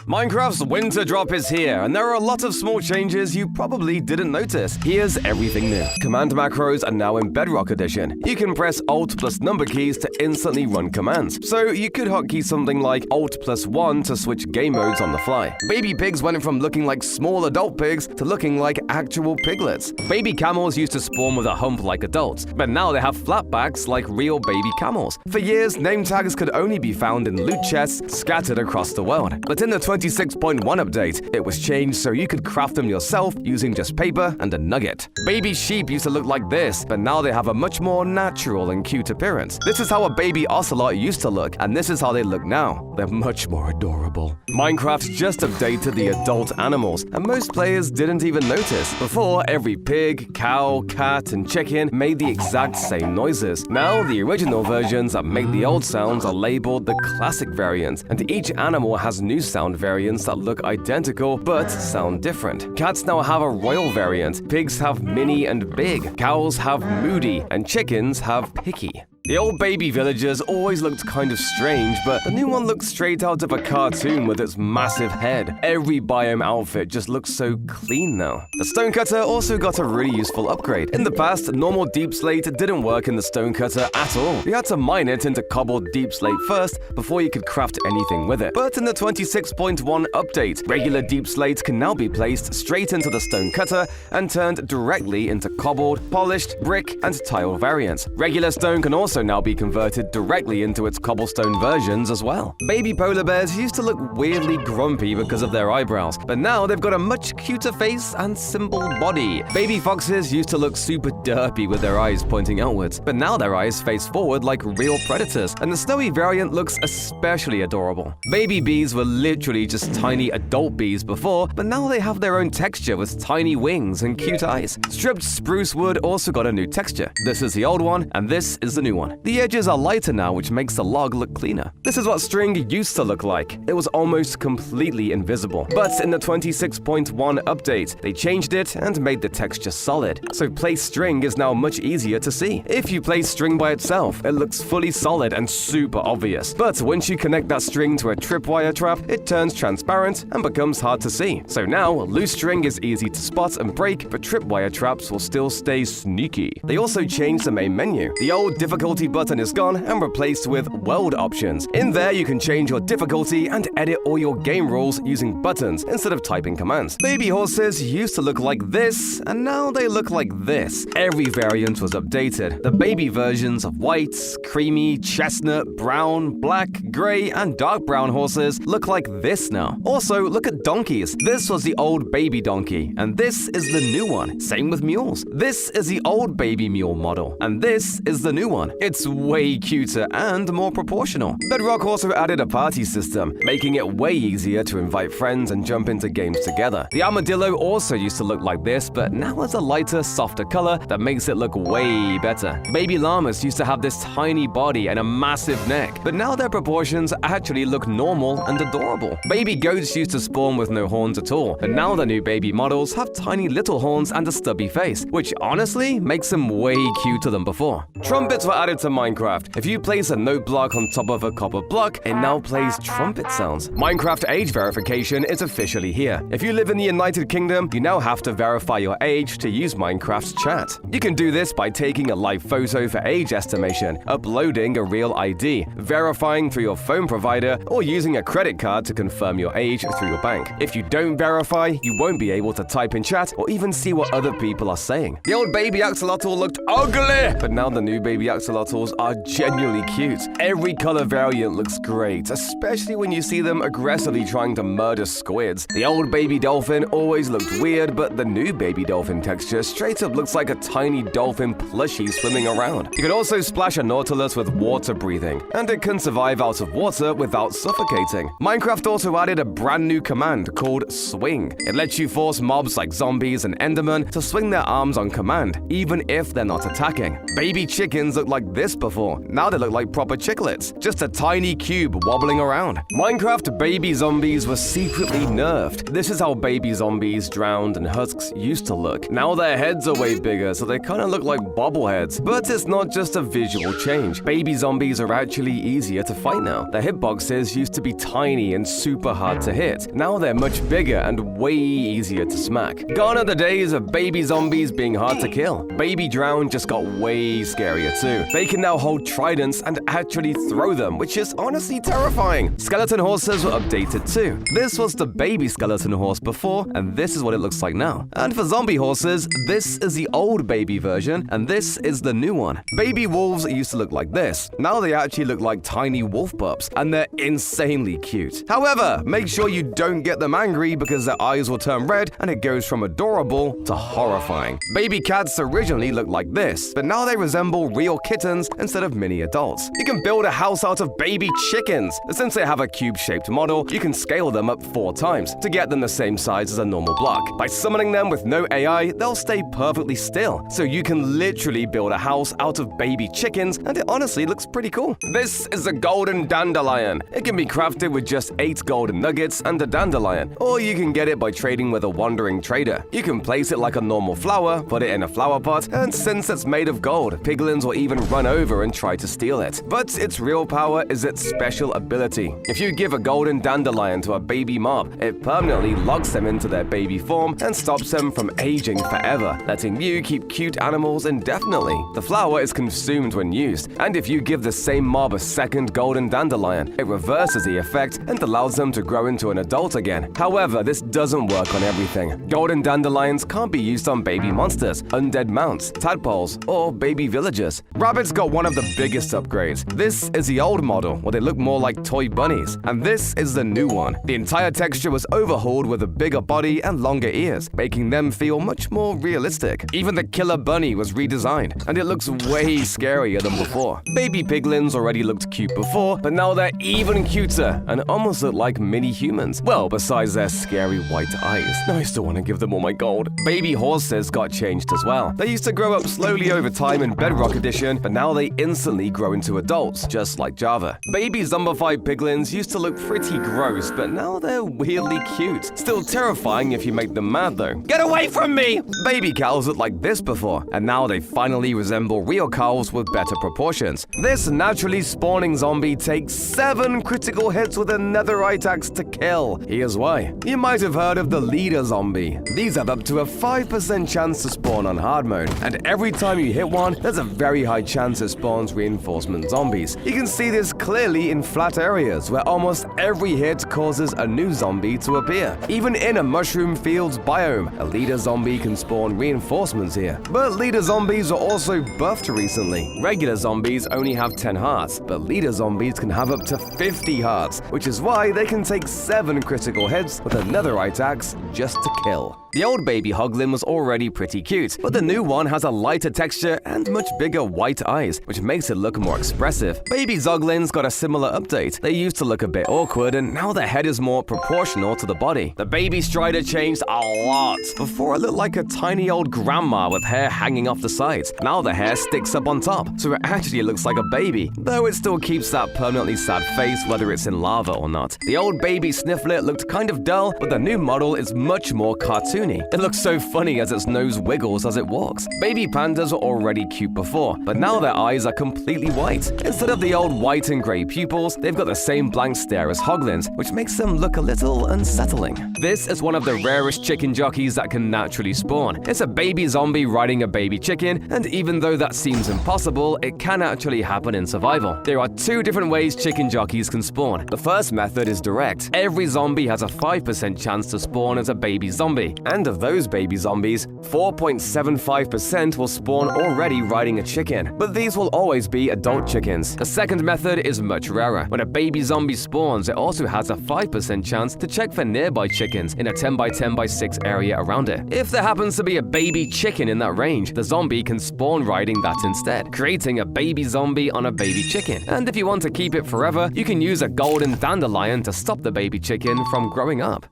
Minecraft's winter drop is here, and there are a lot of small changes you probably didn't notice. Here's everything new. Command macros are now in Bedrock Edition. You can press Alt plus number keys to instantly run commands. So you could hotkey something like Alt plus 1 to switch game modes on the fly. Baby pigs went from looking like small adult pigs to looking like actual piglets. Baby camels used to spawn with a hump like adults, but now they have flat backs like real baby camels. For years, name tags could only be found in loot chests scattered across the world. But in the 26.1 update, it was changed so you could craft them yourself using just paper and a nugget. Baby sheep used to look like this, but now they have a much more natural and cute appearance. This is how a baby ocelot used to look, and this is how they look now. They're much more adorable. Minecraft just updated the adult animals, and most players didn't even notice. Before, every pig, cow, cat, and chicken made the exact same noises. Now, the original versions that make the old sounds are labeled the classic variant, and each animal has new sound variants that look identical but sound different. Cats now have a royal variant, pigs have mini and big, cows have moody, and chickens have picky. The old baby villagers always looked kind of strange, but the new one looks straight out of a cartoon with its massive head. Every biome outfit just looks so clean now. The stonecutter also got a really useful upgrade. In the past, normal deep slate didn't work in the stonecutter at all. You had to mine it into cobbled deep slate first before you could craft anything with it. But in the 26.1 update, regular deep slate can now be placed straight into the stonecutter and turned directly into cobbled, polished, brick, and tile variants. Regular stone can also now be converted directly into its cobblestone versions as well. Baby polar bears used to look weirdly grumpy because of their eyebrows, but now they've got a much cuter face and simple body. Baby foxes used to look super derpy with their eyes pointing outwards, but now their eyes face forward like real predators, and the snowy variant looks especially adorable. Baby bees were literally just tiny adult bees before, but now they have their own texture with tiny wings and cute eyes. Stripped spruce wood also got a new texture. This is the old one, and this is the new one. The edges are lighter now, which makes the log look cleaner. This is what string used to look like. It was almost completely invisible. But in the 26.1 update, they changed it and made the texture solid. So place string is now much easier to see. If you place string by itself, it looks fully solid and super obvious. But once you connect that string to a tripwire trap, it turns transparent and becomes hard to see. So now, loose string is easy to spot and break, but tripwire traps will still stay sneaky. They also changed the main menu. The old difficulty button is gone and replaced with world options. In there, you can change your difficulty and edit all your game rules using buttons instead of typing commands. Baby horses used to look like this, and now they look like this. Every variant was updated. The baby versions of white, creamy, chestnut, brown, black, gray, and dark brown horses look like this now. Also, look at donkeys. This was the old baby donkey, and this is the new one. Same with mules. This is the old baby mule model, and this is the new one. It's way cuter and more proportional. Bedrock also added a party system, making it way easier to invite friends and jump into games together. The armadillo also used to look like this, but now has a lighter, softer color that makes it look way better. Baby llamas used to have this tiny body and a massive neck, but now their proportions actually look normal and adorable. Baby goats used to spawn with no horns at all, but now the new baby models have tiny little horns and a stubby face, which honestly makes them way cuter than before. Trumpets were added to Minecraft. If you place a note block on top of a copper block, it now plays trumpet sounds. Minecraft age verification is officially here. If you live in the United Kingdom, you now have to verify your age to use Minecraft's chat. You can do this by taking a live photo for age estimation, uploading a real ID, verifying through your phone provider, or using a credit card to confirm your age through your bank. If you don't verify, you won't be able to type in chat or even see what other people are saying. The old baby axolotl looked ugly, but now the new baby axolotls are genuinely cute. Every color variant looks great, especially when you see them aggressively trying to murder squids. The old baby dolphin always looked weird, but the new baby dolphin texture straight up looks like a tiny dolphin plushie swimming around. You can also splash a nautilus with water breathing, and it can survive out of water without suffocating. Minecraft also added a brand new command called Swing. It lets you force mobs like zombies and endermen to swing their arms on command, even if they're not attacking. Baby chickens look like like this before. Now they look like proper chiclets, just a tiny cube wobbling around. Minecraft baby zombies were secretly nerfed. This is how baby zombies, drowned, and husks used to look. Now their heads are way bigger, so they kind of look like bobbleheads. But it's not just a visual change. Baby zombies are actually easier to fight now. Their hitboxes used to be tiny and super hard to hit. Now they're much bigger and way easier to smack. Gone are the days of baby zombies being hard to kill. Baby drowned just got way scarier too. They can now hold tridents and actually throw them, which is honestly terrifying. Skeleton horses were updated too. This was the baby skeleton horse before, and this is what it looks like now. And for zombie horses, this is the old baby version, and this is the new one. Baby wolves used to look like this. Now they actually look like tiny wolf pups, and they're insanely cute. However, make sure you don't get them angry because their eyes will turn red and it goes from adorable to horrifying. Baby cats originally looked like this, but now they resemble real kittens instead of mini adults. You can build a house out of baby chickens. Since they have a cube-shaped model, you can scale them up 4 times to get them the same size as a normal block. By summoning them with no AI, they'll stay perfectly still. So you can literally build a house out of baby chickens, and it honestly looks pretty cool. This is a golden dandelion. It can be crafted with just 8 golden nuggets and a dandelion, or you can get it by trading with a wandering trader. You can place it like a normal flower, put it in a flower pot, and since it's made of gold, piglins will even run over and try to steal it. But its real power is its special ability. If you give a golden dandelion to a baby mob, it permanently locks them into their baby form and stops them from aging forever, letting you keep cute animals indefinitely. The flower is consumed when used, and if you give the same mob a second golden dandelion, it reverses the effect and allows them to grow into an adult again. However, this doesn't work on everything. Golden dandelions can't be used on baby monsters, undead mounts, tadpoles, or baby villagers. Rabbits got one of the biggest upgrades. This is the old model, where they look more like toy bunnies, and this is the new one. The entire texture was overhauled with a bigger body and longer ears, making them feel much more realistic. Even the killer bunny was redesigned, and it looks way scarier than before. Baby piglins already looked cute before, but now they're even cuter and almost look like mini humans. Well, besides their scary white eyes. I still want to give them all my gold. Baby horses got changed as well. They used to grow up slowly over time in Bedrock Edition, but now they instantly grow into adults, just like Java. Baby zombified piglins used to look pretty gross, but now they're weirdly cute. Still terrifying if you make them mad though. Get away from me! Baby cows looked like this before, and now they finally resemble real cows with better proportions. This naturally spawning zombie takes 7 critical hits with a netherite axe to kill. Here's why. You might have heard of the leader zombie. These have up to a 5% chance to spawn on hard mode, and every time you hit one, there's a very high chance it spawns reinforcement zombies. You can see this clearly in flat areas where almost every hit causes a new zombie to appear. Even in a mushroom fields biome, a leader zombie can spawn reinforcements here. But leader zombies are also buffed recently. Regular zombies only have 10 hearts, but leader zombies can have up to 50 hearts, which is why they can take 7 critical hits with a netherite axe just to kill. The old baby hoglin was already pretty cute, but the new one has a lighter texture and much bigger white eyes, which makes it look more expressive. Baby zoglins got a similar update. They used to look a bit awkward, and now their head is more proportional to the body. The baby strider changed a lot. Before it looked like a tiny old grandma with hair hanging off the sides. Now the hair sticks up on top, so it actually looks like a baby, though it still keeps that permanently sad face whether it's in lava or not. The old baby snifflet looked kind of dull, but the new model is much more cartoony. It looks so funny as its nose wiggles as it walks. Baby pandas were already cute before, but now their eyes are completely white. Instead of the old white and grey pupils, they've got the same blank stare as hoglins, which makes them look a little unsettling. This is one of the rarest chicken jockeys that can naturally spawn. It's a baby zombie riding a baby chicken, and even though that seems impossible, it can actually happen in survival. There are 2 different ways chicken jockeys can spawn. The first method is direct. Every zombie has a 5% chance to spawn as a baby zombie, and of those baby zombies, 4.75% will spawn already riding a chicken, but these will always be adult chickens. The second method is much rarer. When a baby zombie spawns, it also has a 5% chance to check for nearby chickens in a 10x10x6 area around it. If there happens to be a baby chicken in that range, the zombie can spawn riding that instead, creating a baby zombie on a baby chicken. And if you want to keep it forever, you can use a golden dandelion to stop the baby chicken from growing up.